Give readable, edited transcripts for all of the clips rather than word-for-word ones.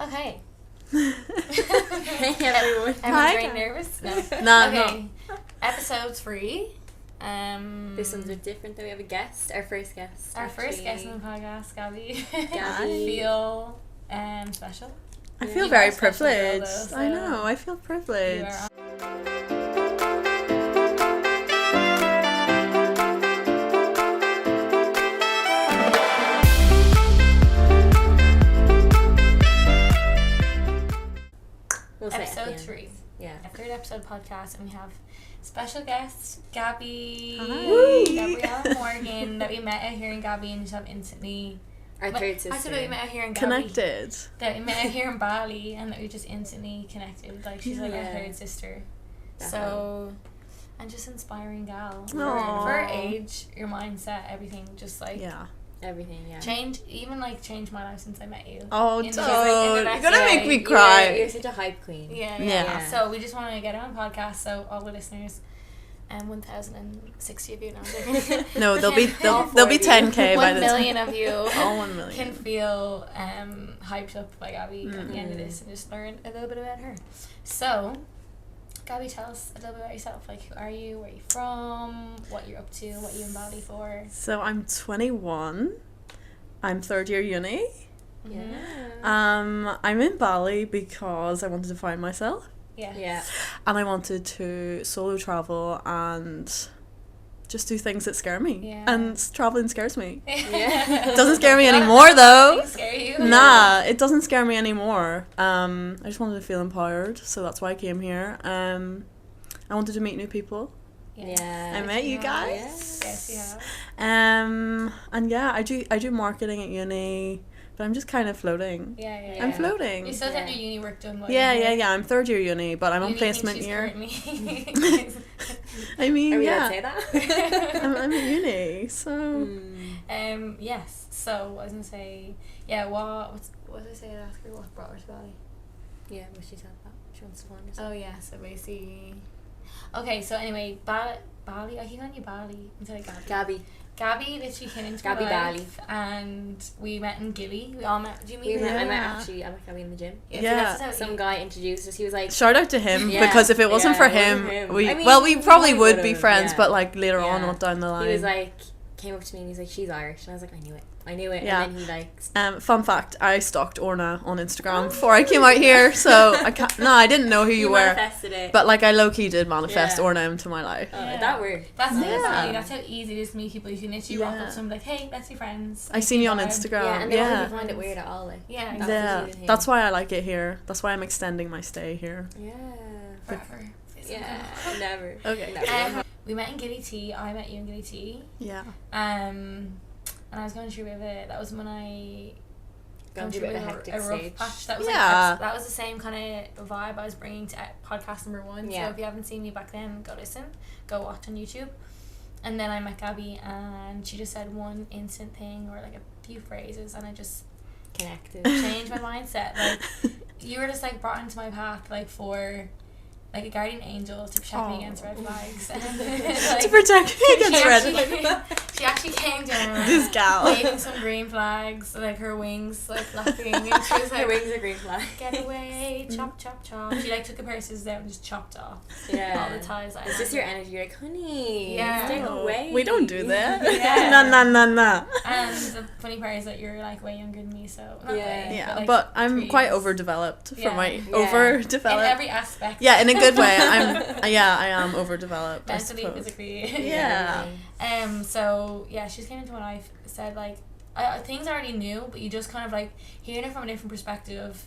Okay. Hey everyone. Everyone's very nervous? No. Okay. Episode 3. This one's a bit different though. We have a guest, our first guest. Our first guest on the podcast, Gabby. Gabby. I feel special. I feel You very are a special girl, privileged. though, so I know, I feel You privileged. are We'll say Episode 3. Yeah. Our third episode podcast, and we have special guest Gabby. Hi. Gabriella Morgan, that we met out here in Gabby and just have instantly. Our third sister. Actually, that we met out here in Gabby. Connected. That we met out here in Bali, and that we just instantly connected. Like, she's like our Yeah. third sister. Definitely. So, and just inspiring gal. For Aw. her age, your mindset, everything, just like Yeah. Everything, yeah. changed my life since I met you. Oh, In the- don't. in the You're next gonna day. make me cry. You're such a hype queen. Yeah. Yeah. So we just want to get her on the podcast, so all the listeners, 1,060 of you now. No, there'll be All there'll be 40. 10K by 1 the million time. of you All 1 can million. feel hyped up by Gabby at the end of this and just learn a little bit about her. So, Gabby, tell us a little bit about yourself. Like, who are you? Where are you from? What you're up to? What you in Bali for? So I'm 21. I'm third year uni. Yeah. I'm in Bali because I wanted to find myself Yeah. Yeah. and I wanted to solo travel and just do things that scare me. Yeah. And traveling scares me. Yeah. It doesn't scare me anymore though. Things scare you? Nah, it doesn't scare me anymore. I just wanted to feel empowered, so that's why I came here. I wanted to meet new people. Yeah. I met you Yeah. guys. Yes, you have. And yeah, I do marketing at uni, but I'm just kind of floating. Yeah. I'm Yeah. floating. You still Yeah. have your uni work done. While Yeah. you're here. I'm third year uni, but I'm on Uni placement thinks she's year. currently- I mean, Are we yeah, allowed to say that? I'm at uni, so Yes. So I was gonna say, yeah. What did I say? I'd ask her what brought her to Bali. Yeah, what she said that. She wants to find herself. Oh yeah. So basically, okay. So anyway, Bali. I keep calling you Bali instead of Gabby. Gabby. Gabby literally came into Gabby my life, and we met in Gilly. We all met. Do you meet I her? met Gabby in the gym. So Yeah. that's how Some guy introduced us. He was like, shout out to him Yeah. because if it wasn't Yeah, for it wasn't him, him. we I mean, we probably we would be would've, friends, yeah. but like later on, Yeah. not down the line. he was like, came up to me and he's like, she's Irish. And I was like, I knew it. Yeah. And then he like, Fun fact, I stalked Orna on Instagram before I came out here, so I didn't know who you were, manifested it. but like I low-key did manifest Yeah. Orna into my life. Yeah. That worked. That's the thing Yeah. about Bali. That's how easy it is to meet people. You can literally rock Yeah. up to someone like, hey, let's be friends. I seen you on Vibe. Instagram. Yeah, and they don't Yeah, even find it weird at all. Like, Yeah, that's exactly. yeah. the key to That's him. why I like it here. That's why I'm extending my stay here. Yeah. Forever. Yeah. Never. Okay. Never. We met in Gilly Tea. I met you in Gilly Tea. Yeah. And I was going through a bit of it. That was when I Gone through a bit of a hectic rough stage. patch. That was Yeah. like that was the same kind of vibe I was bringing to podcast number 1. Yeah. So if you haven't seen me back then, go listen, go watch on YouTube. And then I met Gabby, and she just said one instant thing or like a few phrases, and I just Connected. changed my mindset. Like, you were just like brought into my path like for like a guardian angel to protect me against red flags. And, like, To protect me against red flags. She actually came down. This gal. Waving some green flags, like her wings, like flapping, and she was Her like, wings are green flag. "Get away, chop, chop, chop." She like took the pair of scissors out and just chopped off Yeah. all the ties. It's just your energy. You're like, honey. Yeah. Stay Oh, away. we don't do that. Yeah. Nah. And the funny part is that you're like way younger than me, so not Yeah. way, Yeah, like, but I'm 3 quite years. overdeveloped for Yeah. my Yeah. overdeveloped. in every aspect. Yeah, in a good way. I am overdeveloped. I Mentally, suppose. physically. Yeah. So yeah, she just came into my life, said like, things I already knew, but you just kind of like hearing it from a different perspective,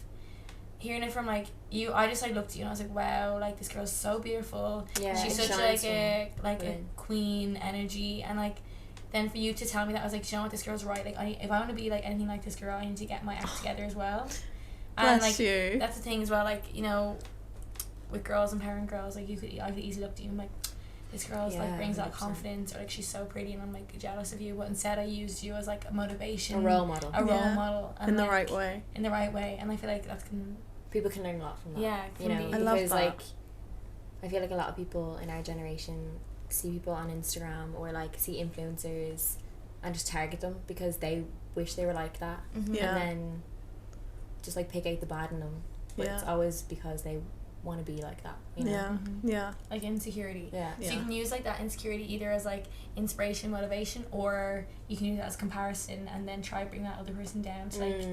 hearing it from like you. I just like looked at you and I was like, wow, like this girl's so beautiful. Yeah. She's it such shines a from like within. a queen energy, and like then for you to tell me that, I was like, you know what, this girl's right. Like if I want to be like anything like this girl, I need to get my act together as well. And Bless like you. that's the thing as well. Like, you know, with girls, empowering girls, like I could easily look to you and like, this girl's like Yeah, brings that 100%. confidence, or like she's so pretty and I'm like jealous of you, but instead I used you as like a motivation, A role model. a role Yeah. model, and In the like, right way. in the right way. And I feel like that can, People can learn a lot from that. yeah, You can know, be, I love because that. like, I feel like a lot of people in our generation see people on Instagram or like see influencers and just target them because they wish they were like that. Mhm. Yeah. And then just like pick out the bad in them, but it's always because they want to be like that, you know? Yeah. Like insecurity. Yeah. So you can use like that insecurity either as like inspiration, motivation, or you can use it as comparison and then try bring that other person down to like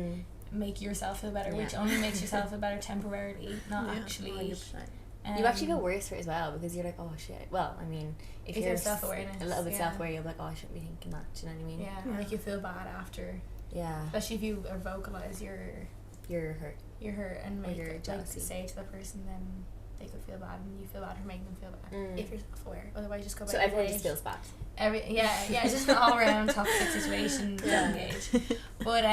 make yourself feel better, which only makes yourself feel better temporarily, not actually. 100%. You actually go worse for it as well, because you're like, oh shit. Well, I mean, if you're self-awareness, a little bit self-aware, you're like, oh, I shouldn't be thinking that. Do you know what I mean? Yeah. Like you feel bad after. Yeah. Especially if you vocalize your hurt, and make your jealousy. Like, say to the person, then they could feel bad, and you feel bad for making them feel bad. If you're self-aware, otherwise just go back. So everyone just feels bad. It's just an all-around toxic situation. Engage. But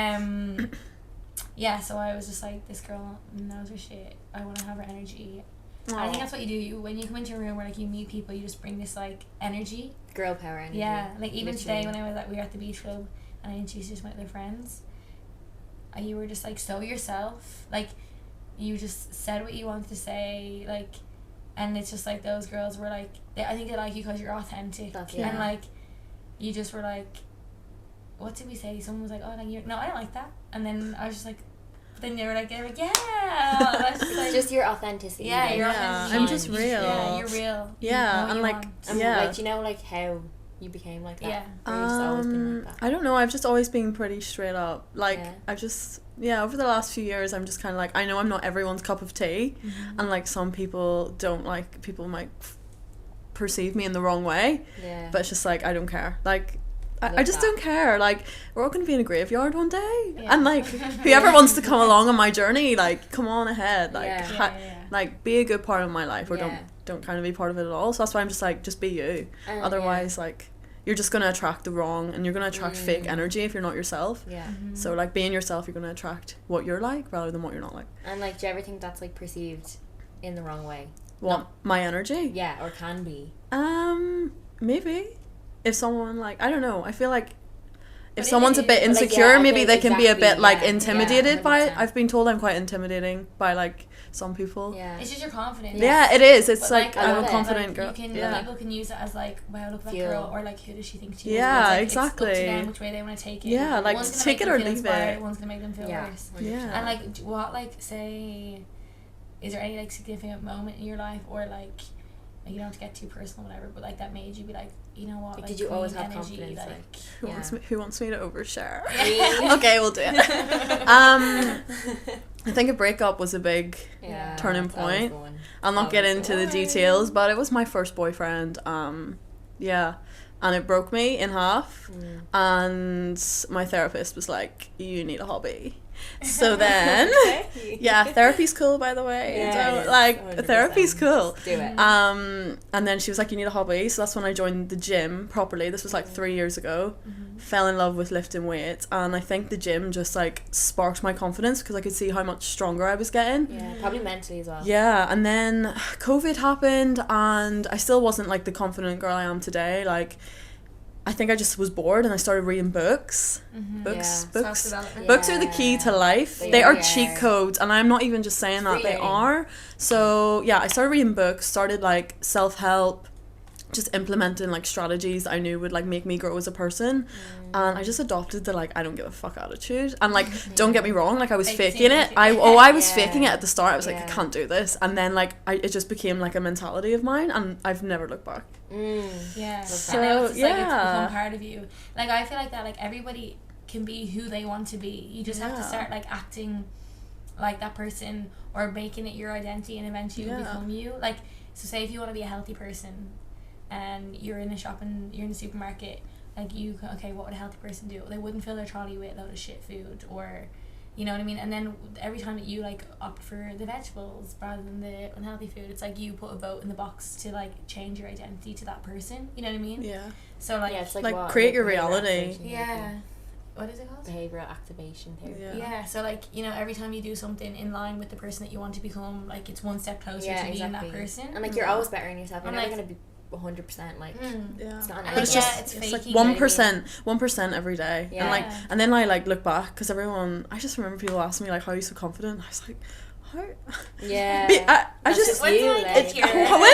so I was just like, this girl knows her shit. I want to have her energy. I think that's what you do. When you come into a room where like you meet people, you just bring this like energy, girl power energy. Yeah, like even today when we were at the beach club and I introduced you to my other friends, you were just like so yourself. Like you just said what you wanted to say. Like, and it's just like those girls were like, I think they like you because you're authentic. And like you just were like, what did we say? Someone was like, oh, like you're, no, I don't like that. And then I was just like. Then they were like, yeah. That's just, like, just your authenticity. Yeah, your authenticity. I'm just real. Yeah, you're real. Yeah, you and like, like, do you know like how you became like that? Yeah. Or you've just always been like that? I don't know. I've just always been pretty straight up. Like, I just over the last few years, I'm just kind of like, I know I'm not everyone's cup of tea, and like some people don't like, people might perceive me in the wrong way. Yeah. But it's just like I don't care. Like. I just don't care. Like, we're all going to be in a graveyard one day. Yeah. And, like, whoever wants to come along on my journey, like, come on ahead. Like, like be a good part of my life, or don't kind of be part of it at all. So that's why I'm just like, just be you. Otherwise, like, you're just going to attract the wrong, and you're going to attract fake energy if you're not yourself. Yeah. So, like, being yourself, you're going to attract what you're like rather than what you're not like. And, like, do you ever think that's, like, perceived in the wrong way? What? My energy? Yeah, or can be. Maybe. If someone, like, I don't know, I feel like if someone's a bit insecure, like, maybe they can be a bit, like, intimidated by it. I've been told I'm quite intimidating by, like, some people. Yeah. It's just your confidence. Yeah, it is. It's, but, like I'm a confident girl. People can use it as, like, wow, look at that girl, or, like, who does she think she is? Yeah, like, exactly. It's up to them which way they want to take it. Yeah, like, take it or leave it. One's going to make them feel worse. Yeah. And, like, what, like, say, is there any, like, significant moment in your life, or, like you don't have to get too personal, whatever, but like that made you be like, you know what? Like, did you always have energy, confidence? Like, who wants me to overshare? Okay, we'll do it. I think a breakup was a big turning point. I'll not get into the details, but it was my first boyfriend. And it broke me in half. And my therapist was like, "You need a hobby." So then, therapy's cool, by the way. Therapy's cool. Do it. And then she was like, you need a hobby. So that's when I joined the gym properly. This was like 3 years ago. Fell in love with lifting weights, and I think the gym just like sparked my confidence because I could see how much stronger I was getting. Yeah, probably mentally as well. Yeah, and then COVID happened, and I still wasn't like the confident girl I am today. Like, I think I just was bored and I started reading books. Books are the key to life. They are cheat codes, and I'm not even just saying that, they are. So I started reading books, started like self-help, just implementing like strategies that I knew would like make me grow as a person. And I just adopted the like I don't give a fuck attitude. And like don't get me wrong, like I was faking it. I was faking it at the start. I was like, I can't do this. And then like it just became like a mentality of mine, and I've never looked back. So and now it's just, like it's become part of you. Like I feel like that like everybody can be who they want to be. You just have to start like acting like that person, or making it your identity, and eventually you'll become you. Like, so say if you want to be a healthy person and you're in a shop and you're in the supermarket, like what would a healthy person do? They wouldn't fill their trolley with a load of shit food, or you know what I mean? And then every time that you like opt for the vegetables rather than the unhealthy food, it's like you put a vote in the box to like change your identity to that person. You know what I mean? Yeah. So like, it's like create your reality. Yeah. What is it called? Behavioral activation therapy. Yeah. So like, you know, every time you do something in line with the person that you want to become, like it's one step closer to being that person. And like you're always bettering yourself. You're never gonna be 100% like it's not but it's just it's like 1% every day. And then I like look back, because I just remember people asking me like, how are you so confident? I was like, how? I just when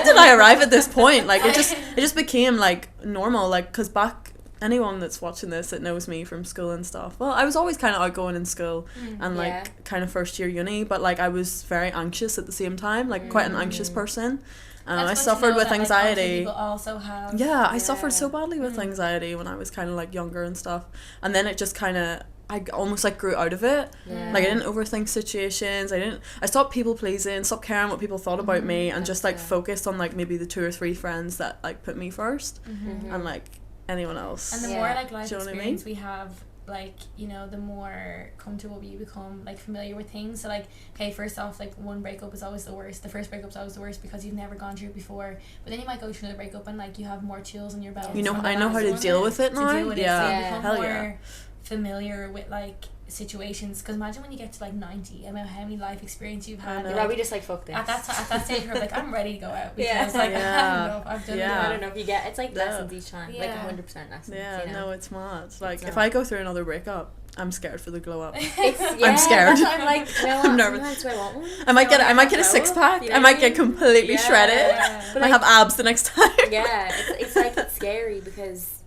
did I arrive at this point? Like it just became like normal, like because back anyone that's watching this that knows me from school and stuff, well, I was always kind of outgoing in school and like kind of first year uni, but like I was very anxious at the same time, like quite an anxious person. I suffered with anxiety. People also have. Yeah, I suffered so badly with anxiety when I was kind of like younger and stuff, and then it just kind of, I almost like grew out of it. Like I didn't overthink situations. I stopped people pleasing, stopped caring what people thought about me, and just like focused on like maybe the 2 or 3 friends that like put me first, and like anyone else. And the more like life experience we have, like, you know, the more comfortable you become, like familiar with things. So like, okay, first off, like one breakup is always the worst. The first breakup's always the worst because you've never gone through it before. But then you might go through another breakup and like you have more tools in your belt. You know, I know how to deal with it now. So you become hell more familiar with like situations, because imagine when you get to like 90, I don't know how many life experience you've had. Yeah, we just like fuck this. At that stage, you're like, I'm ready to go out because like I've had enough. I've done it. I don't know if you get, it's like lessons each time, like 100% lessons. Yeah, you know? no, it's mad. Like if I go through another breakup, I'm scared for the glow up. I'm scared. I'm like, you know what, I'm nervous. Do I want one? I might get a 6-pack. You know I might get completely shredded. But I have abs the next time. Yeah, it's like, it's scary because,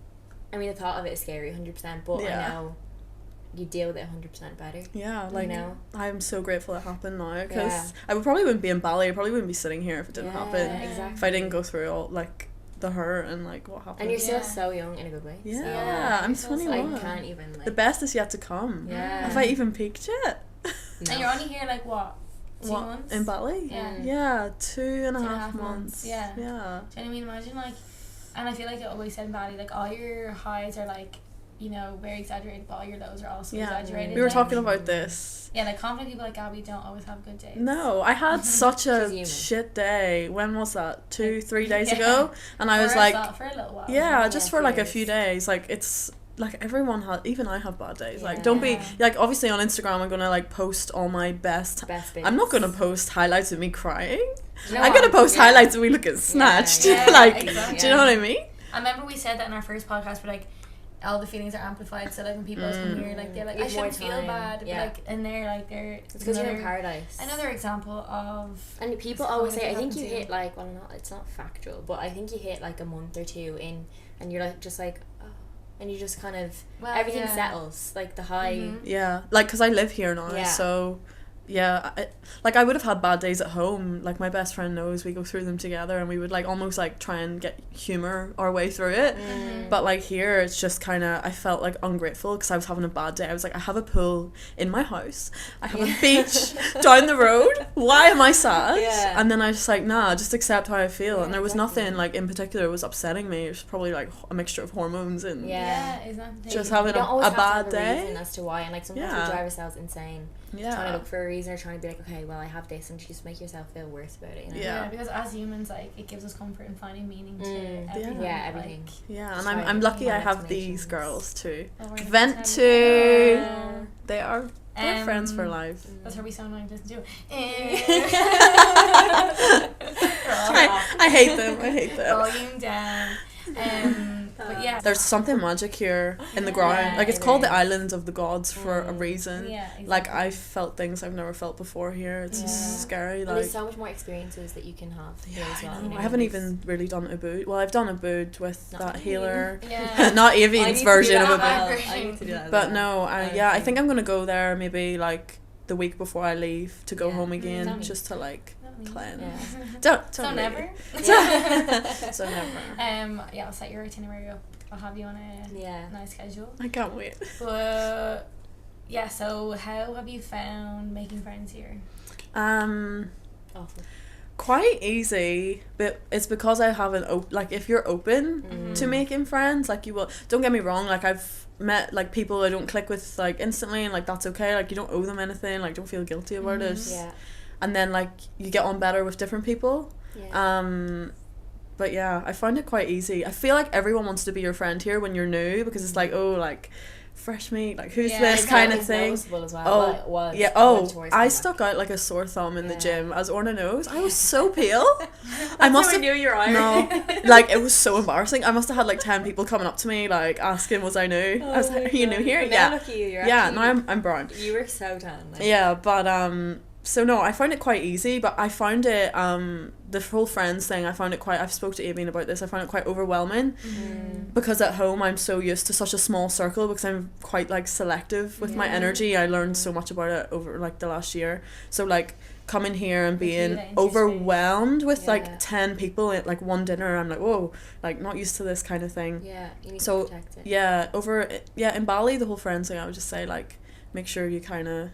I mean, the thought of it is scary 100%, but I know you deal with it 100% better. Yeah, like, you know? I'm so grateful it happened now, because I probably wouldn't be in Bali. I probably wouldn't be sitting here if it didn't happen. Exactly. If I didn't go through all like the hurt and like what happened. And you're still so young in a good way. Yeah, I'm 21. I can't even like, the best is yet to come. Have I even peaked yet? No. And you're only here like what? 2 months? In Bali? Yeah, 2.5 months. Yeah. Do you know what I mean? Imagine like, and I feel like it always said in Bali, like all your highs are like, you know, very exaggerated, but all your lows are also exaggerated. We were like, talking about this. Yeah, like confident people like Gabby don't always have good days. No, I had such a shit day. When was that? 2-3 days ago? And I was like, for a little while. Yeah, just for like a few days. Like it's like everyone had, even I have bad days. Like don't be like, obviously on Instagram I'm gonna like post all my best bits. I'm not gonna post highlights of me crying. I'm gonna post highlights of me looking snatched. Like, do you know what I mean? I remember we said that in our first podcast, but like, all the feelings are amplified, so like when people come here, like they're like, I shouldn't feel bad, but like, and they're like, it's because you're in paradise. Another example of, and people always say, I think you hit like, well, not, it's not factual, but I think you hit like a month or 2 in, and you're like, just like, oh, and you just kind of, everything settles, like the high. Yeah, like, because I live here now, so I would have had bad days at home. Like my best friend knows, we go through them together, and we would like almost like try and get humor our way through it. But like here it's just kind of, I felt like ungrateful because I was having a bad day. I was like, I have a pool in my house, I have a beach down the road, why am I sad? And then I was just like, nah, just accept how I feel. And there was nothing like in particular was upsetting me. It was probably like a mixture of hormones and just having a bad day. Reason as to why, and like sometimes we drive ourselves insane trying to look for a reason, or trying to be like, okay, well, I have this, and just make yourself feel worse about it, you know? Yeah, because as humans, like, it gives us comfort in finding meaning to everything. Everything. Like, and I'm lucky I have these girls too. Vent to. They are friends for life. That's what we sound like to listen to. I hate them. Volume down. But yeah, there's something magic here in the ground. Like, it's called the Island of the Gods for a reason. Exactly. Like, I felt things I've never felt before here. It's scary. Like, and there's so much more experiences that you can have here as well. I haven't even really done Ubud. Well, I've done Ubud with that healer. Not Avine's version of Ubud. But no, I think I'm gonna go there maybe like the week before I leave to go home again, just to like cleanse. Don't never. So never. I'll set your itinerary up. I'll have you on a nice schedule. I can't wait. But so how have you found making friends here? Awful. Quite easy, but it's because I haven't like, if you're open to making friends, like, you will. Don't get me wrong, like, I've met like people I don't click with like instantly, and like that's okay. Like, you don't owe them anything. Like, don't feel guilty about it. And then like you get on better with different people. But I find it quite easy. I feel like everyone wants to be your friend here when you're new, because it's like, oh, like, fresh meat, like, who's this kind of thing. As well. I stuck out like a sore thumb in the gym, as Orna knows. I was so pale. I must have knew your eye. No, like, it was so embarrassing. I must have had like 10 people coming up to me, like, asking was I new. I was like, are you new here? But now look at you, you're now I'm brown. You were so tan. Like. Yeah, but so no, I found it quite easy, but I found it the whole friends thing, I found it quite, I've spoke to Avian about this, I found it quite overwhelming because at home I'm so used to such a small circle because I'm quite like selective with my energy. I learned so much about it over like the last year, so like coming here and being overwhelmed with like 10 people at like one dinner, I'm like, whoa, like not used to this kind of thing. You need to protect it. In Bali, the whole friends thing, I would just say like make sure you kind of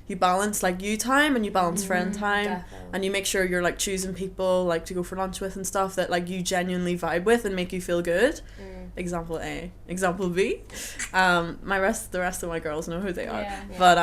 you balance like you time and you balance friend time. Definitely. And you make sure you're like choosing people like to go for lunch with and stuff that like you genuinely vibe with and make you feel good. Example A. Example B. The rest of my girls know who they are. But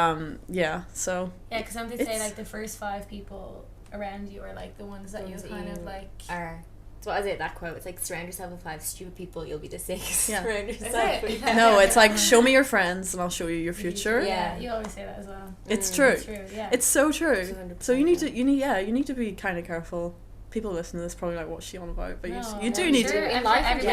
so because some people say like the first 5 people around you are like the ones that you kind of like are. So what is it, that quote? It's like, surround yourself with 5 stupid people, you'll be the 6th. Yeah. Surround yourself with No, it's like, show me your friends and I'll show you your future. Yeah, you always say that as well. It's true. It's true, yeah. It's so true. 200%. So you need to be kind of careful. People listening to this probably like, what's she on about? But you do need to. In life,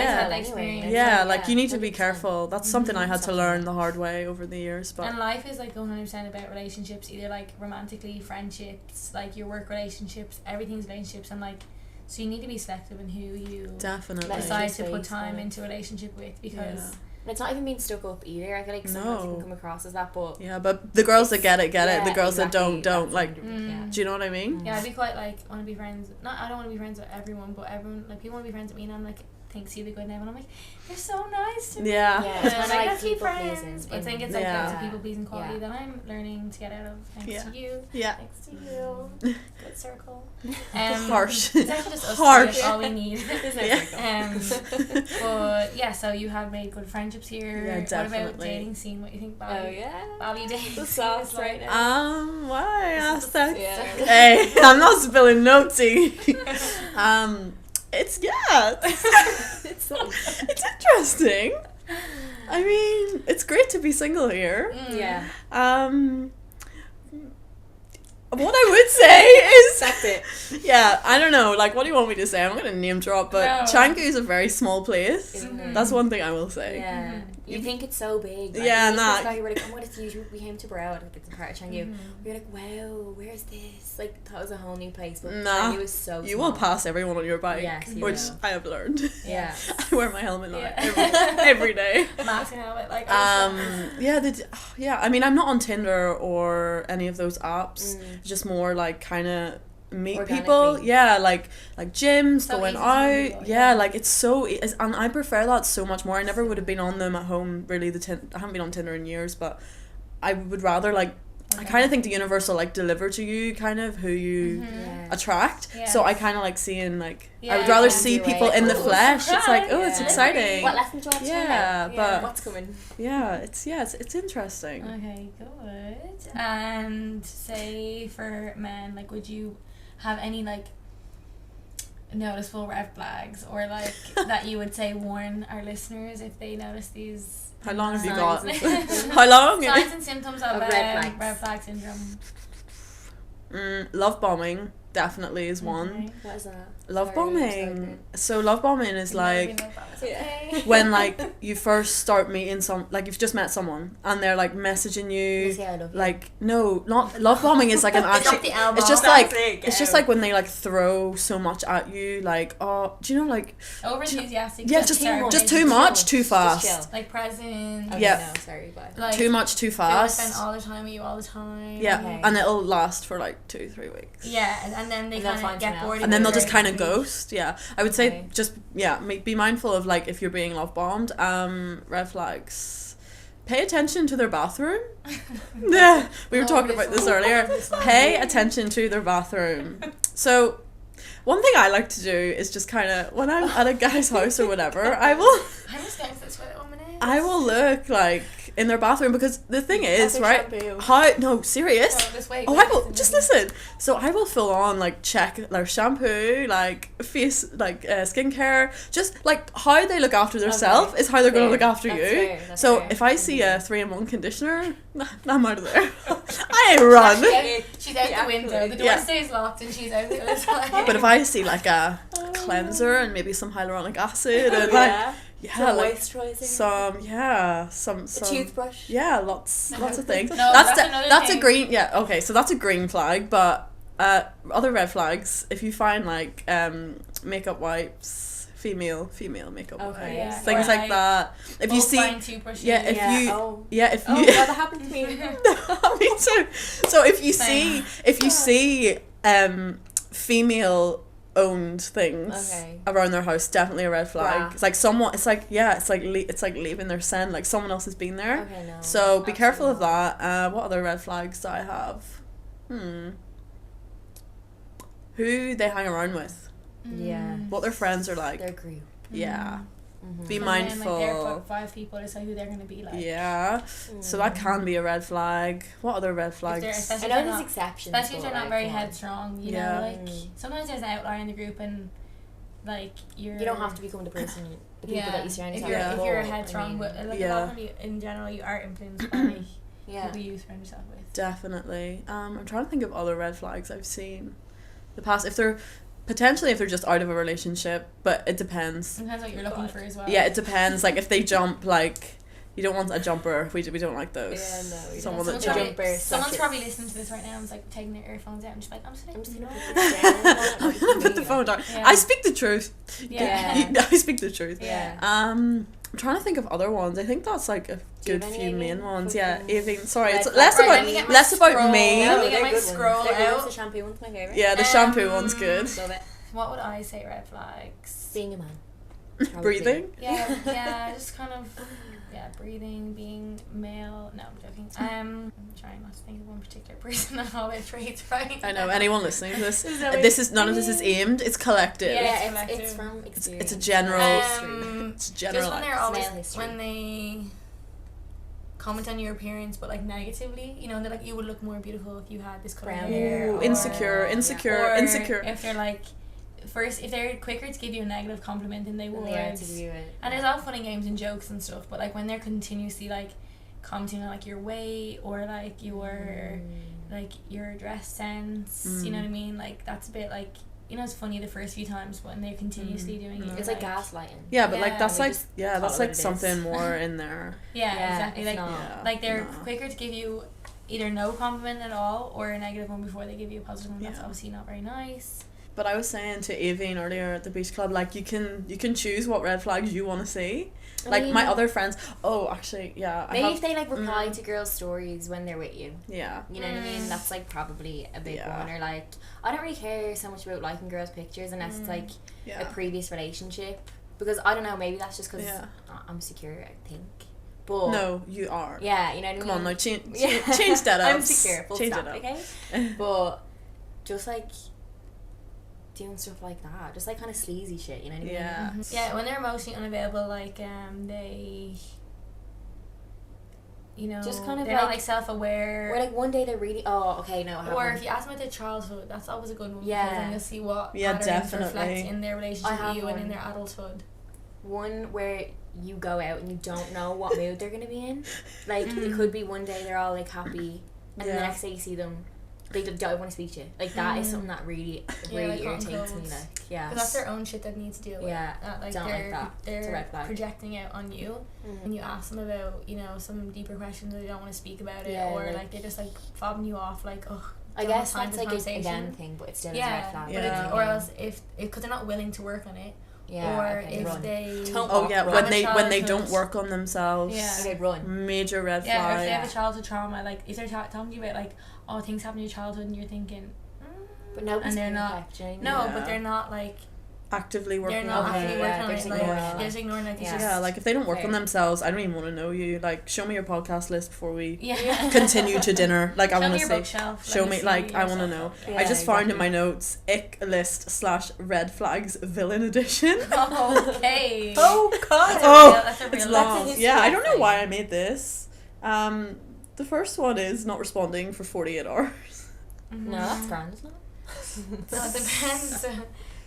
Like you need to be careful. That's something I had to learn the hard way over the years. But and life is like 100% about relationships, either like romantically, friendships, like your work relationships, everything's relationships, and like. So you need to be selective in who you decide to put time into a relationship with, because and it's not even being stuck up either. I feel like sometimes it can come across as that, but but the girls that get it. The girls that don't like. Do you know what I mean? Yeah, I'd be quite like want to be friends. I don't want to be friends with everyone, but everyone like people want to be friends with me, and I'm like think see the good name, and I'm like you're so nice to me. It's like let's be friends. Pleasing. But I think it's like that's a people pleasing quality that I'm learning to get out of thanks to you. Thanks to you. Good circle. Harsh. It's actually just us three, all we need. But so you have made good friendships here. Yeah, definitely. What about dating scene? What do you think Bali? Oh yeah. Bali dating The sauce right now. Why ask that? Hey, I'm not spilling no tea. It's it's interesting. I mean, it's great to be single here. What I would say is that's it. Yeah, I don't know. Like, what do you want me to say? I'm gonna name drop, but Canggu is a very small place. That's one thing I will say. Yeah. You think it's so big. Like, you were like, oh, what is usual? We came to Brow, like it's a part of Canggu. We were like, wow, where's this? Like, that was a whole new place. But Canggu was so small. You will pass everyone on your bike, which I have learned. I wear my helmet every day. Mask and helmet, like. I mean, I'm not on Tinder or any of those apps. Just more like kind of meet people, like gyms, so going out, like it's so and I prefer that so much more. I never would have been on them at home really. I haven't been on Tinder in years, but I would rather like I kind of think the universe will like deliver to you kind of who you attract. So I kind of like seeing like I would rather see people in the flesh. It's like it's exciting. What lessons do you have to but what's coming? It's interesting. Okay, good. And say for men, like, would you have any like noticeable red flags or like that you would say warn our listeners if they notice these? How long have you got? How long? Signs and symptoms of red flag syndrome. Love bombing definitely is one. What is that? Love bombing. So love bombing is like when like you first start meeting like you've just met someone and they're like messaging you like no, not love bombing is like an actual it's just like when they like throw so much at you like do you know like over enthusiastic just too much too fast like present like, too much too fast they spend all the time with you all the time and it'll last for like 2-3 weeks and then they kind of get bored and then they'll just kind of ghost. I would say just be mindful of like if you're being love bombed. Red flags, pay attention to their bathroom. We were talking about this earlier. Pay attention to their bathroom. So one thing I like to do is just kind of when I'm at a guy's house or whatever, I will look like in their bathroom, because the thing is, right? Serious? I will just listen. So I will full on like check their shampoo, like face, like skincare, just like how they look after themselves is how they're going to look after you. So if I see a 3-in-1 conditioner, I'm out of there. I run. She's out the window. The door stays locked and she's out the other side. But if I see like a cleanser and maybe some hyaluronic acid and like Yeah, some like moisturizer. Some a toothbrush. Yeah, lots of things. No, that's thing. a green. Yeah, okay, so that's a green flag. But other red flags, if you find like makeup wipes, female makeup wipes, things like that. If you see, if you God, that happened to me. Me too. So if you see female owned things around their house, definitely a red flag. Wow. It's like it's like leaving their scent, like someone else has been there. Okay, no. So be careful of that. What other red flags do I have? Who they hang around with. Yeah. What their friends are like. Their group. Yeah. Mm-hmm. Be and mindful. then, like, they're 5 people to say who they're going to be like. Yeah. So that can be a red flag. What other red flags? I know there's exceptions. Especially if they're not very headstrong, you know, like sometimes there's an outlier in the group and like you don't have to become the person, the people that you surround yourself with. If you're a headstrong, but like a lot of them, in general, you are influenced by people you surround yourself with. Definitely. I'm trying to think of other red flags I've seen. The past, if they're just out of a relationship, but it depends. Depends what you're looking for as well. Yeah, it depends. Like if they jump, like you don't want a jumper. We don't like those. Yeah, no. Someone's probably listening to this right now and is like taking their earphones out and just like I'm just gonna put the phone down. Yeah. I speak the truth. Yeah. I speak the truth. Yeah. I'm trying to think of other ones. I think that's like a good few main ones. Yeah, Avine. Sorry, it's less about me. Let me get my scroll out. The shampoo one's my favorite. Yeah, the shampoo one's good. Love it. What would I say red flags? Being a man. Breathing. Yeah, just kind of breathing, being male. No, I'm joking. I'm trying not to think of one particular person and all their traits right I know, anyone listening to this, none of this is aimed, it's collective. Yeah, it's from experience. It's a general just when they're always, when they comment on your appearance but like negatively, you know, they're like, you would look more beautiful if you had this color hair. Insecure. If they're like, if they're quicker to give you a negative compliment than they would, and there's all fun and games and jokes and stuff, but like when they're continuously like commenting on like your weight or like your dress sense, you know what I mean, like that's a bit like, you know, it's funny the first few times when they're continuously doing it. It's like gaslighting. Yeah, but like that's like something more in there. Exactly. Like they're quicker to give you either no compliment at all or a negative one before they give you a positive one. That's obviously not very nice. But I was saying to Avine earlier at the beach club, like you can choose what red flags you want to see. Like my other friends, maybe if they like reply to girls' stories when they're with you. Yeah. You know what I mean? That's like probably a big one. Or like, I don't really care so much about liking girls' pictures unless it's like a previous relationship. Because I don't know, maybe that's just because I'm secure, I think. But no, you are. Yeah, you know what I mean? Come on, now change that up. I'm secure, full stop, okay? But just like doing stuff like that, just like kind of sleazy shit, you know what I mean? Yeah, when they're emotionally unavailable, like they, you know, just kind of they're not like self-aware, or like one day they're really or if you ask them about their childhood, that's always a good one, because then you'll see what patterns reflect in their relationship with you and in their adulthood. One where you go out and you don't know what mood they're gonna be in, like it could be one day they're all like happy and then the next day you see them they don't want to speak to you. Like that is something that really irritates me. Like because that's their own shit that needs to deal with. Like don't they're, like that. They're projecting out on you, and you ask them about, you know, some deeper questions and they don't want to speak about it, or like they're just like fobbing you off, like, oh, I guess that's like a again thing, but it's still a red flag. But or else if because they're not willing to work on it. If they when they don't work on themselves, they run. Major red flag. Or if they have a childhood trauma, like if they're talking to you about like, oh, things happened in your childhood and you're thinking, but nobody's, and they're not. But they're not like actively working they're not on actively working on it. Like they're just ignoring it. Like if they don't work on themselves, I don't even want to know you. Like show me your podcast list before we continue to dinner. Like I want to say, show me. Like I want to know. I just found in my notes ick list / red flags villain edition. Okay. Oh god. That's a real long. I don't know why I made this. The first one is not responding for 48 hours. No, that's grand, isn't it? No, it depends.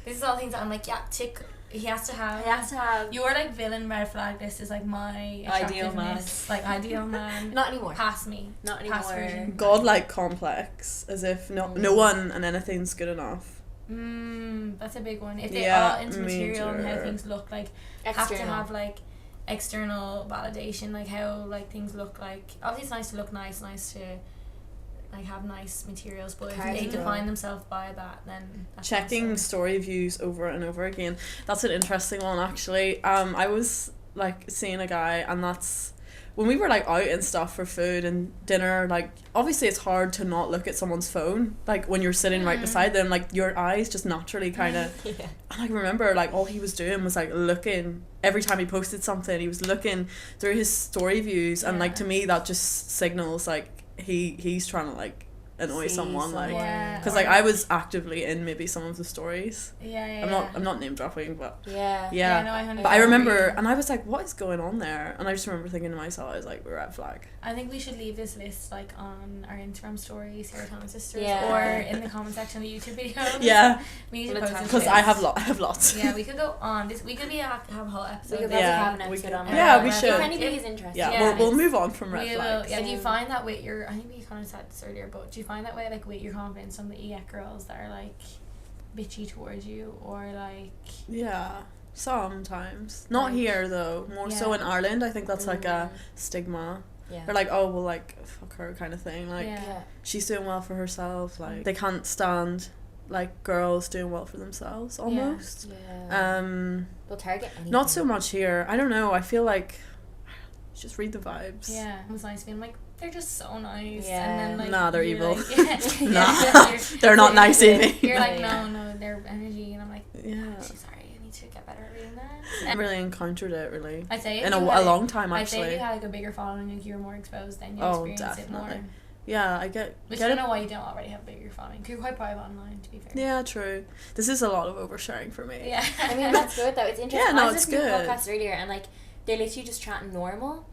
This is all things that I'm like, tick. He has to have. Your like villain red flag list is like my ideal man. Like ideal man. Not anymore. Pass me. Not anymore. Godlike complex, as if no one and anything's good enough. That's a big one. If they Yeah, are into material and how major. things look like, have to have like external validation, like how like things look like. Obviously it's nice to look nice to like have nice materials, but if they define themselves by that, then that's checking awesome. story views over and over again. That's an interesting one, actually. I was like seeing a guy, and that's when we were like out and stuff for food and dinner. Like obviously it's hard to not look at someone's phone, like when you're sitting right beside them, like your eyes just naturally kind of and I remember like all he was doing was like looking every time he posted something. He was looking through his story views, and like to me that just signals like he's trying to like annoy someone, like because like I was actively in maybe some of the stories. I'm not name dropping, but no, I but I remember, and I was like, what is going on there? And I just remember thinking to myself, I was like, red flag. I think we should leave this list like on our Instagram story, Serotonin Sisters, or in the comment section of the YouTube video. We need to post this because I have lots. We could go on this. We could have a whole episode. We could have an episode on we should. If anybody's interested. We'll move on from red flags. Do you find that with your, I think we kind of said this earlier, but do you find that way like with your confidence, some of the EX girls that are like bitchy towards you, or like sometimes not here though, more so in Ireland. I think that's like a stigma. They're like, oh well, like fuck her kind of thing, like she's doing well for herself, like they can't stand like girls doing well for themselves almost. They'll target anything. Not so much here, I don't know, I feel like just read the vibes. It was nice being like, they're just so nice, and then like, nah, they're evil. Like, they're not nice, Amy. You're like, no, their energy, and I'm like, yeah, actually, sorry, I need to get better at reading that. I haven't really encountered it really. I'd say in a long time, actually. I'd say if you had like a bigger following, like you were more exposed, then you experience it more. Yeah, I get. Which I don't know why you don't already have a bigger following. Cause you're quite private online, to be fair. Yeah, true. This is a lot of oversharing for me. Yeah, I mean that's good though. It's interesting. Yeah, no, I was it's listening good. to a podcast earlier, and like they're literally just chatting normal.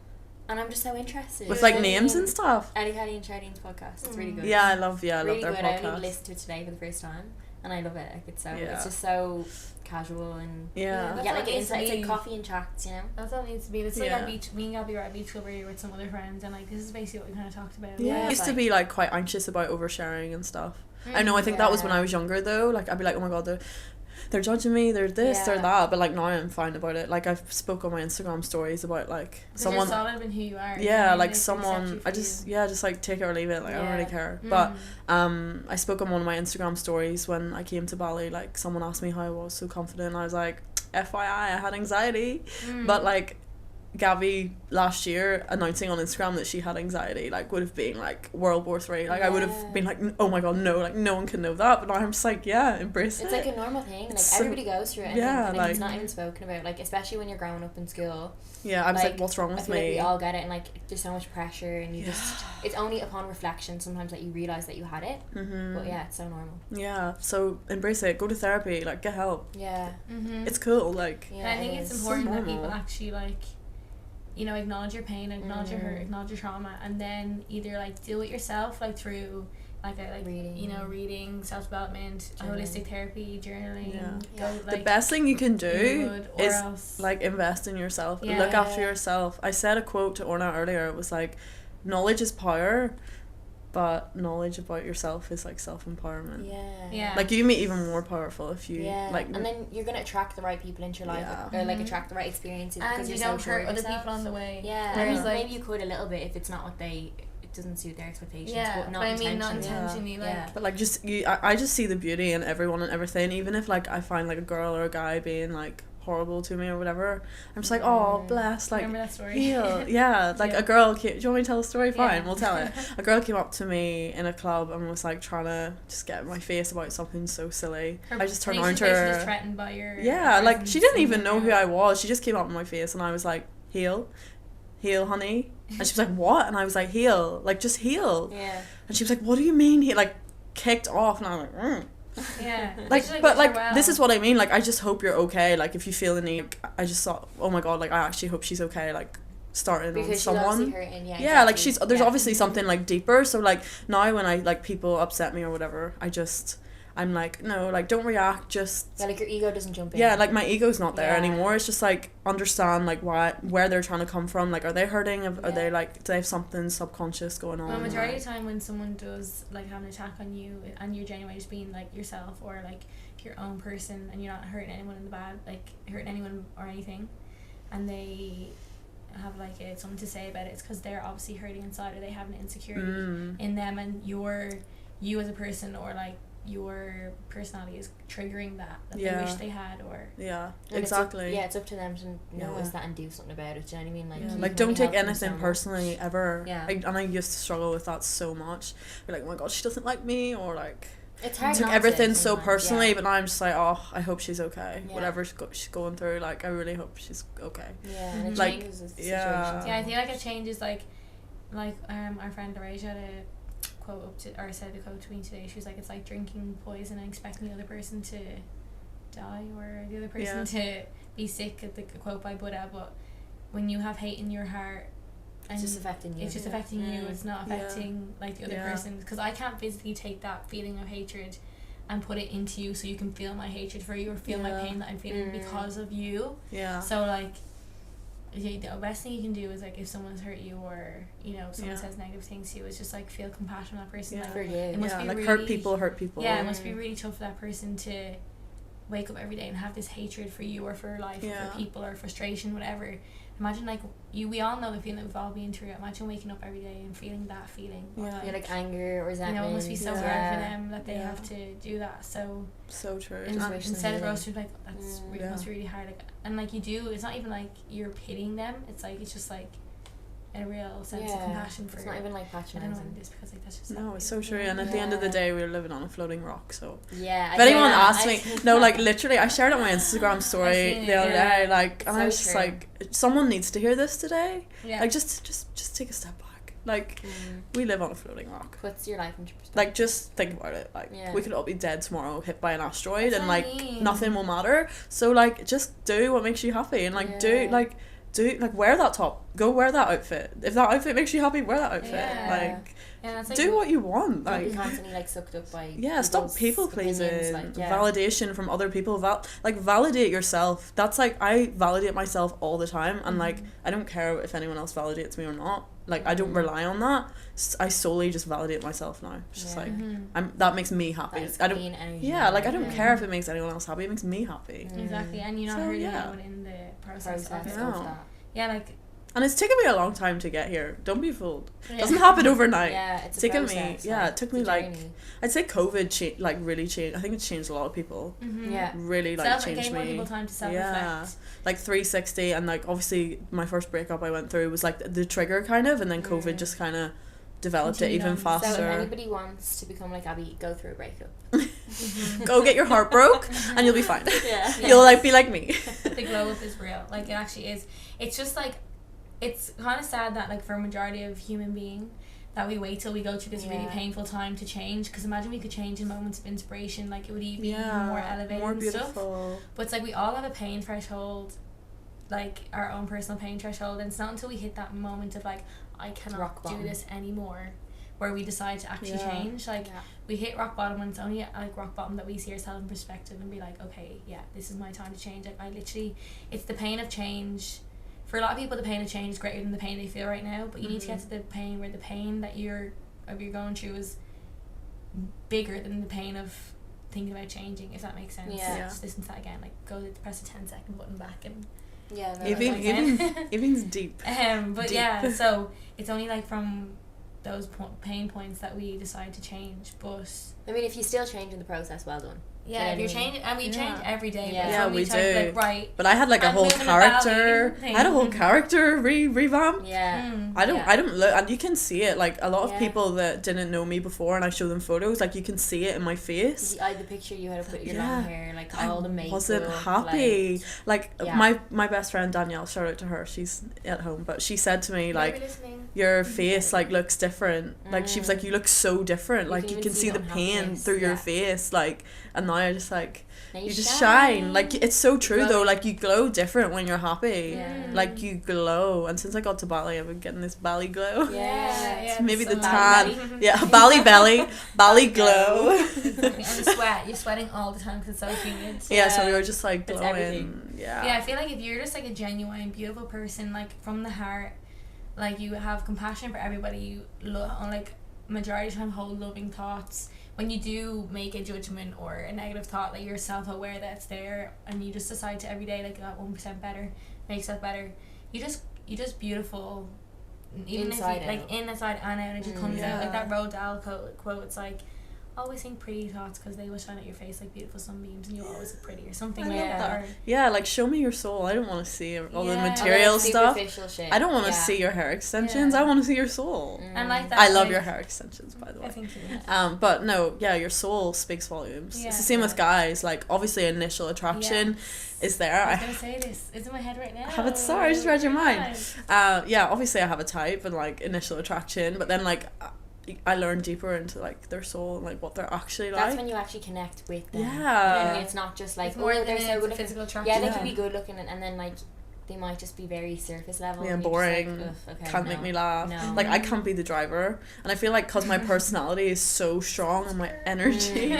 And I'm just so interested. With like names and stuff. Eddie and Charlene's podcast. It's really good. Yeah, I love really their good. podcast. I only listened to it today for the first time, and I love it. Like it's just so casual and like it's like coffee and chats, you know. That's all it needs to be. It's like our beach. Me and Gabby were at beach club with some other friends, and like this is basically what we kind of talked about. I used to be like quite anxious about oversharing and stuff. I know. I think that was when I was younger though. Like I'd be like, oh my god, they're judging me, they're this, they're that, but like now I'm fine about it. Like I've spoke on my Instagram stories about like someone. You're solid in who you are. Like someone, I just like take it or leave it. Like I don't really care. But I spoke on one of my Instagram stories when I came to Bali. Like someone asked me how I was so confident. I was like, FYI, I had anxiety, but like Gabby last year announcing on Instagram that she had anxiety like would have been like World War III. Like I would have been like, oh my god, no, like no one can know that. But now I'm just like, embrace it. It's like a normal thing. Like everybody goes through it. And like it's not even spoken about. Like especially when you're growing up in school. Yeah, I was like what's wrong with me? Like we all get it, and like there's so much pressure, and you just it's only upon reflection sometimes that you realize that you had it. But it's so normal. Yeah, so embrace it. Go to therapy. Like get help. It's cool. Like and I think it's important that people actually like, you know, acknowledge your pain, acknowledge your hurt, acknowledge your trauma, and then either like deal with yourself like through like reading, you know, reading, self-development, holistic therapy, journaling. The best thing you can do is like invest in yourself, look after yourself. I said a quote to Orna earlier. It was like, knowledge is power, but knowledge about yourself is like self-empowerment. Like you can be even more powerful if you like, and then you're gonna attract the right people into your life, or like attract the right experiences, and because you you're don't so sure hurt of other yourself. people on the way. Whereas like, maybe you could a little bit if it's not what it doesn't suit their expectations, but not intentionally. But like just I just see the beauty in everyone and everything, even if like I find like a girl or a guy being like horrible to me or whatever, I'm just like, oh bless, like remember that story? Heal. Like a girl do you want me to tell the story? Fine, we'll tell it. A girl came up to me in a club and was like trying to just get in my face about something so silly. I just turned around to her. She was threatened by your like she didn't even know who I was. She just came up in my face and I was like, heal honey. And she was like, what? And I was like, heal, like just heal. And she was like, what do you mean heal? Like kicked off, and I was like but like this is what I mean, like I just hope you're okay. Like if you feel the need, I just thought, oh my god, like I actually hope she's okay, like starting because on someone like there's obviously something like deeper. So like now when I like people upset me or whatever, I I'm like, no, like, don't react, just... Yeah, like, your ego doesn't jump in. Yeah, like, my ego's not there Yeah. anymore. It's just, like, understand, like, where they're trying to come from. Like, are they hurting? Are they, like, do they have something subconscious going on? Well, majority of the time when someone does, like, have an attack on you, and you're genuinely just being, like, yourself, or, like, your own person, and you're not hurting anyone in the bad, like, hurting anyone or anything, and they have, like, something to say about it, it's because they're obviously hurting inside, or they have an insecurity in them, and you as a person, or, like, your personality is triggering that they wish they had, or exactly. It's up to them to notice that and do something about it. Do you know what I mean? Like, like, don't take anything personally ever. Yeah. And I used to struggle with that so much. Be like, oh my god, she doesn't like me, or like, it's hard. Took everything so personally, but now I'm just like, oh, I hope she's okay. Yeah. Whatever she's going through, like, I really hope she's okay. Yeah, and it like, changes the situation. Yeah, I feel like it changes, like our friend Dorasia had a quote said a quote to me today. She was like, it's like drinking poison and expecting the other person to die, or the other person to be sick, at the quote by Buddha. But when you have hate in your heart, and it's just affecting you. It's just affecting you. It's not affecting like the other person, because I can't physically take that feeling of hatred and put it into you, so you can feel my hatred for you, or feel my pain that I'm feeling because of you. So like, the best thing you can do is, like, if someone's hurt you, or someone says negative things to you, is just like feel compassion for that person. Like, it must be like really, hurt people. Yeah, it must be really tough for that person to wake up every day and have this hatred for you, or for life, or for people, or frustration, whatever. Imagine, like, we all know the feeling that we've all been through. Imagine waking up every day and feeling that feeling. Like anger or resentment. It must be so hard for them that they have to do that. So true. Instead of roasting, like, that's really, must be really hard. Like, and like, it's not even like you're pitying them. It's like, it's just like a real sense of compassion for. It's not even like patronizing. I don't know what it is, because like that's just. No, it's so true. And at the end of the day, we're living on a floating rock. So if I anyone asked me, like, literally, I shared it on my Instagram story the other day, like, and I was just like, someone needs to hear this today. Like, just take a step back. Like, we live on a floating rock. Puts your life into perspective. Like, just think about it. Like, we could all be dead tomorrow, hit by an asteroid, and like nothing will matter. So like, just do what makes you happy, and like do wear that top, go wear that outfit. If that outfit makes you happy, wear that outfit. Like, that's like, do what you want. Like, don't be constantly like sucked up by stop people pleasing. Like, validation from other people. Validate yourself. That's like, I validate myself all the time, and like, I don't care if anyone else validates me or not. Like, I don't rely on that. I solely just validate myself now. It's just like, that makes me happy. I don't. Like, I don't care if it makes anyone else happy. It makes me happy. Exactly, and you're not hurting anyone in the process of that. Yeah, like. And it's taken me a long time to get here. Don't be fooled. It doesn't happen overnight. It's taken process, me. It took me like, I'd say COVID really changed. I think it's changed a lot of people. Really like changed me. More people time to self-reflect. Like 360, and like, obviously my first breakup I went through was like the trigger kind of, and then COVID just kind of developed it even faster. So if anybody wants to become like Gabby, go through a breakup. Go get your heart broke and you'll be fine. You'll like be like me. The glow up is real. Like, it actually is. It's just like, it's kind of sad that, like, for a majority of human being, that we wait till we go through this really painful time to change. Because imagine we could change in moments of inspiration, like, it would be even more elevated, more beautiful and stuff. But it's like, we all have a pain threshold, like our own personal pain threshold, and it's not until we hit that moment of like, I cannot do this anymore, where we decide to actually change. Like, we hit rock bottom, and it's only at like rock bottom that we see ourselves in perspective and be like, okay, this is my time to change. Like, I literally, it's the pain of change. For a lot of people, the pain of change is greater than the pain they feel right now, but you need to get to the pain where the pain that you're going through is bigger than the pain of thinking about changing, if that makes sense. Just listen to that again, like, go to press the 10-second button back, and Even's deep. But deep. So it's only like from those pain points that we decide to change. But I mean, if you still change in the process, well done. Yeah, if you're changing, and we change every day. Yeah, we do. Like, right. But I had like a whole character. I had a whole character revamp. Yeah. I don't look, and you can see it. Like, a lot of people that didn't know me before, and I show them photos, like, you can see it in my face. The picture you had to put your long hair, like all the makeup. I wasn't happy. My best friend Danielle, shout out to her. She's at home, but she said to me, like, your face like looks different. Like, she was like, you look so different. Like, you can see the pain through your face. Like, and now I just like, you just shine. Like, it's so true though. Like, you glow different when you're happy. Like, you glow. And since I got to Bali, I've been getting this Bali glow. Yeah. Maybe the tan. Bali belly, Bali glow. It's And the sweat, you're sweating all the time because it's so humid. Yeah, so we were just like It's glowing. everything. Yeah, I feel like if you're just like a genuine, beautiful person, like from the heart, like you have compassion for everybody, you like majority of the time hold loving thoughts. When you do make a judgment or a negative thought, like you're self-aware that it's there, and you just decide to every day like that 1% better, make yourself better. You just beautiful. Even inside if you, like inside and out, it just comes out like that Roald Dahl quote. It's like, always think pretty thoughts because they will shine at your face like beautiful sunbeams, and you'll always look pretty or something like that. Yeah, like show me your soul. I don't want to see all the Yeah. material stuff. Shit. I don't want to see your hair extensions. I want to see your soul. And like that, I love like, your hair extensions, by the way. I think so. But no, yeah, your soul speaks volumes. Yeah. It's the same with guys. Like obviously, initial attraction is there. I was gonna say this. It's in my head right now. I have it. Sorry, I just read your mind. Yeah, obviously I have a type and like initial attraction, but then like I learn deeper into like their soul and like what they're actually like. That's when you actually connect with them. Yeah. You know what I mean? It's not just like, it's more they're so good physical attraction. Yeah, they can be good looking and then like they might just be very surface level. Yeah, and boring. Like, okay, can't make me laugh. No. Like I can't be the driver, and I feel like because my personality is so strong and my energy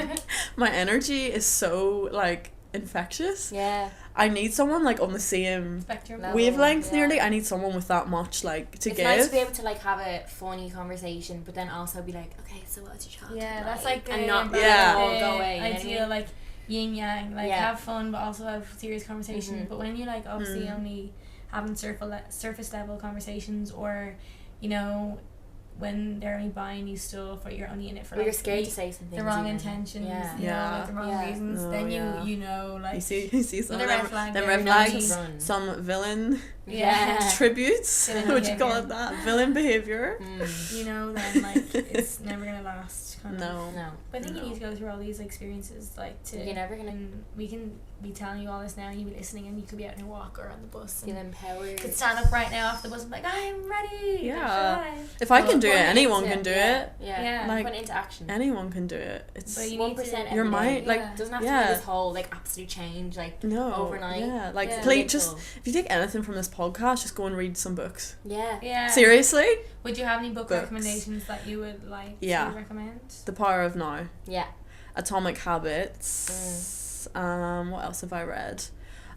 is so like infectious. Yeah. I need someone like on the same spectrum wavelength nearly. I need someone with that much like to it's give. It's nice to be able to like have a funny conversation, but then also be like, okay, so what's your childhood? Yeah, that's like and not the all go away. Ideal like yin yang, like have fun but also have serious conversations. But when you like obviously only having surface level conversations, or you know, when they're only buying you stuff, or you're only in it for you're scared to say something, the wrong intentions, you know, like the wrong reasons, then you know, like you see some of them red flags, some villain tributes, what you call it, that villain behavior. You know, then like it's never gonna last. No. But I think you need to go through all these experiences, like you're never gonna. And we can be telling you all this now, and you be listening, and you could be out in a walk or on the bus. Feel empowered. You could stand up right now off the bus and be like, I'm ready. Yeah. If I can do it, anyone can do it. Yeah. Like put it into action. Anyone can do it. It's 1% your mind. Like doesn't have to be this whole like absolute change like overnight. Yeah. Like please just if you take anything from this podcast, just go and read some books. Yeah. Seriously. Would you have any book recommendations that you would like to recommend? The Power of Now. Yeah. Atomic Habits. What else have I read?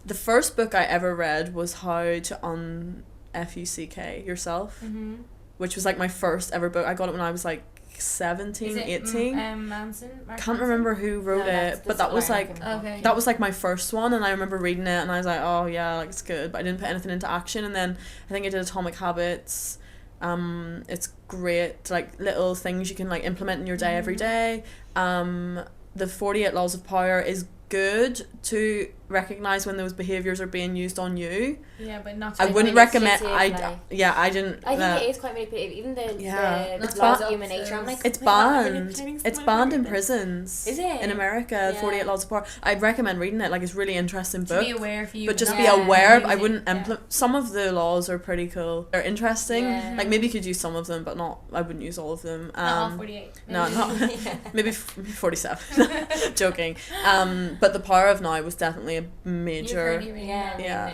The first book I ever read was How to Unfuck Yourself, which was like my first ever book. I got it when I was like 17, 18. Manson? Can't remember who wrote it, but that was like that was like my first one, and I remember reading it and I was like, oh yeah, like it's good, but I didn't put anything into action. And then I think I did Atomic Habits. It's great, like little things you can like implement in your day every day. The 48 Laws of Power is good to recognize when those behaviors are being used on you. Yeah, but not. I wouldn't recommend. I didn't. I think it is quite manipulative. Even the laws of human nature. I'm like, it's banned. It's banned in prisons. Is it in America? 48 Laws of Power. I'd recommend reading it. Like it's a really interesting book. To be aware for you, but just be aware. I wouldn't implement. Some of the laws are pretty cool. They're interesting. Like maybe you could use some of them, but not. I wouldn't use all of them. Not all 48. No, not maybe 47. Joking. But the Power of Now was definitely a major.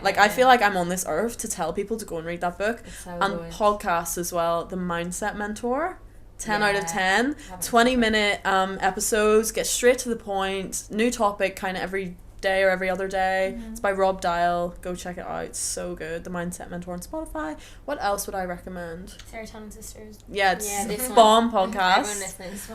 Like I feel like I'm on this earth to tell people to go and read that book. And podcasts as well. The Mindset Mentor. 10 out of 10. 20-minute episodes. Get straight to the point. New topic kind of every day or every other day. It's by Rob Dial. Go check it out. It's so good. The Mindset Mentor on Spotify. What else would I recommend? Serotonin Sisters. Yeah, it's bomb podcast. Everyone listens.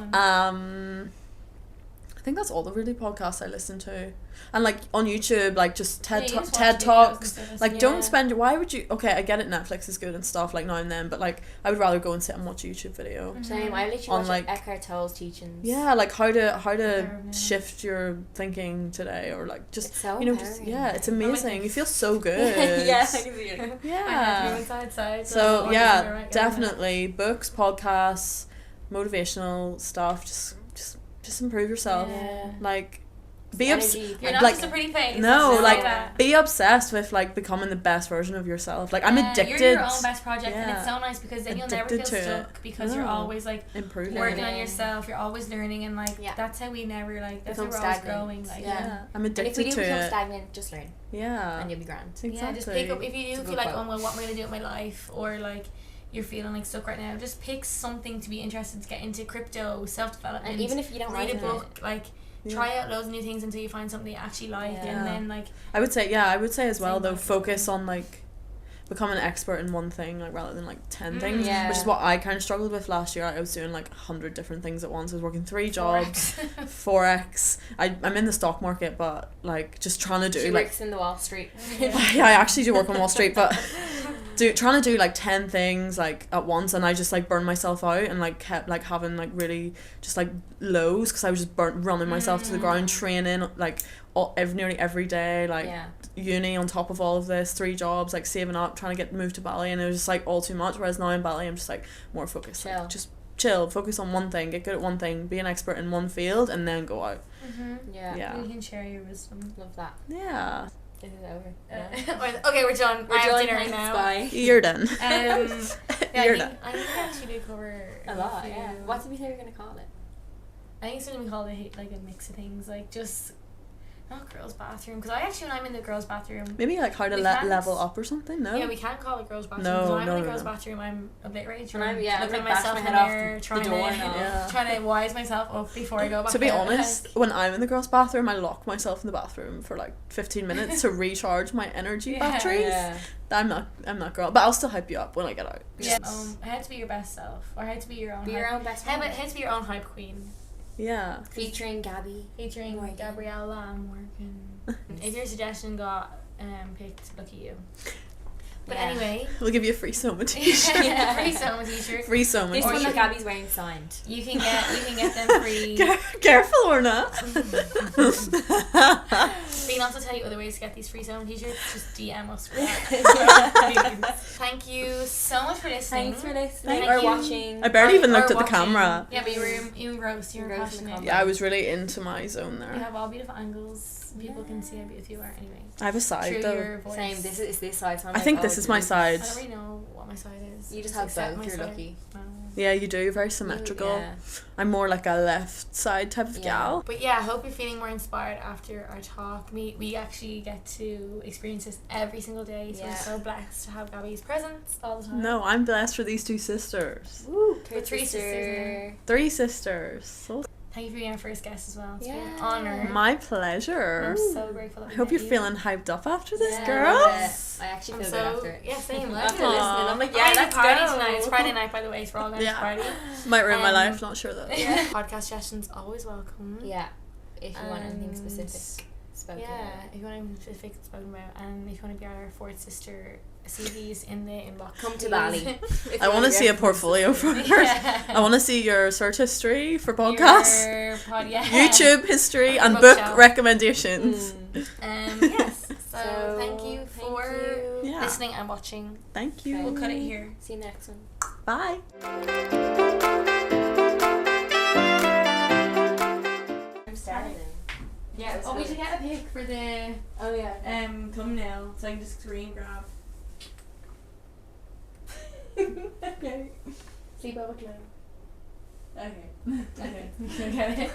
I think that's all the really podcasts I listen to. And like on YouTube, like just TED TED Talks. Like don't spend. Why would you? Okay, I get it. Netflix is good and stuff like now and then, but like I would rather go and sit and watch a YouTube video. Same. I literally watch like Eckhart Tolle's teachings. Yeah, like how to shift your thinking today, or like just so just it's amazing. You feel so good. Yeah, I can see it. Yeah. So definitely books, podcasts, motivational stuff. Just improve yourself. Like be you're not just a pretty face. No, like be obsessed with like becoming the best version of yourself. Like I'm addicted. You're your own best project, and it's so nice because then you'll never feel stuck because you're always like improving, working on yourself. You're always learning, and like that's how we never like that's how we're always growing. Like I'm addicted and if we do to become it. stagnant, just learn. Yeah, and you'll be grand. Exactly. Yeah, just pick up if you do feel like, oh well, what am I gonna do with my life, or like you're feeling like stuck right now, just pick something to be interested to get into. Crypto, self-development, and even if you don't read a resonate. book, like try out loads of new things until you find something you actually like, and then like I would say as well though, like focus on like become an expert in one thing, like rather than like 10 things, Yeah. which is what I kind of struggled with last year. I was doing like 100 different things at once. I was working 3 jobs, Forex. I'm in the stock market, but like just trying to do She like works in the Wall Street. yeah, I actually do work on Wall Street, but trying to do like 10 things like at once, and I just like burned myself out and like kept like having like really just like lows because I was just running myself to the ground, training like nearly every day, like uni on top of all of this, 3 jobs, like saving up, trying to get moved to Bali, and it was just like all too much. Whereas now in Bali I'm just like more focused, chill. like, just chill, focus on one thing, get good at one thing, be an expert in one field, and then go out. Yeah. You can share your wisdom. Love that. Yeah. This is over. Okay, we're done. We're I have done. dinner Thanks, now. bye. You're done. Yeah, You're done. I think we actually did cover A lot, yeah. What did we say we were gonna call it? I think it's going to be called like a mix of things, like just not girls' bathroom, because I actually, when I'm in the girls' bathroom, Maybe like how to level up or something. No. yeah, we can't call it girls' bathroom. No, because when I'm no, in the no, girls' no. bathroom, I'm obliterated. When I'm looking like, at myself bash in my the head mirror, off trying the door to now. Yeah. trying to wise myself up before I go back. To be out. honest, when I'm in the girls' bathroom, I lock myself in the bathroom for like 15 minutes to recharge my energy batteries. Yeah. I'm not girl, but I'll still hype you up when I get out. Yeah. How to be your best self, or how to be your own. Be your own best How friend. to be your own hype queen. Yeah. Featuring Gabby. Featuring Morgan. Gabriella and Morgan. If your suggestion got picked, look at you. But Yeah. anyway, We'll give you a free Soma t-shirt. free Soma t-shirt. Free Soma This Or one you that can- Gabby's wearing signed. You can get them free. Careful or not. We can also tell you other ways to get these free Soma t-shirts. Just DM us for that. Thank you so much for listening. Thanks for listening Thank or you. watching. I barely even Or looked at the watching. camera. Yeah, but you were engrossed. You were Engrossed in the passionate. Yeah, I was really into my zone You there. have all beautiful angles. People can see how beautiful you are. Anyway, I have a side through though. your voice. Same. This is this side. So I'm I like, think oh, this is my dude. side. I don't really know what my side is. You just Just have accept both. my You're side. lucky. Yeah, you do. Very symmetrical. Yeah. I'm more like a left side type of Yeah. gal. But yeah, I hope you're feeling more inspired after our talk. We actually get to experience this every single day, so Yeah. we're so blessed to have Gabby's presence all the time. No, I'm blessed for these 2 sisters. Woo. We're 3 sisters 3 sisters. So Thank you for being our first guest as well. It's been an Yeah. honour. my pleasure. I'm so grateful that I we hope met you're you. feeling hyped up after this, Yeah, girls. I actually I'm feel so good after it. yeah, same. After Love it. listening, I'm like, Yeah, yeah, let's let's party go. tonight. It's Friday night, by the way, so we're all going Yeah. to party. Might ruin my Um, life, not sure though. Podcast suggestions always welcome. Yeah. If you want anything And specific spoken Yeah, about. if you want anything specific spoken about, and if you want to be our 4th sister, CVs in the inbox. Come to please. Bali. I want to see a portfolio for her. Yeah. I want to see your search history for podcasts, Yeah. YouTube history, and Bookshelf. book recommendations. Yes. So, So, thank you thank for you. Yeah. listening and watching. Thank you. We'll cut it here. See you next one. Bye. I'm starting. Yeah. Oh, we should get a pic for the Oh yeah. thumbnail, so I can just screen grab. Okay. Sleep over clothes. Okay. Okay. Okay.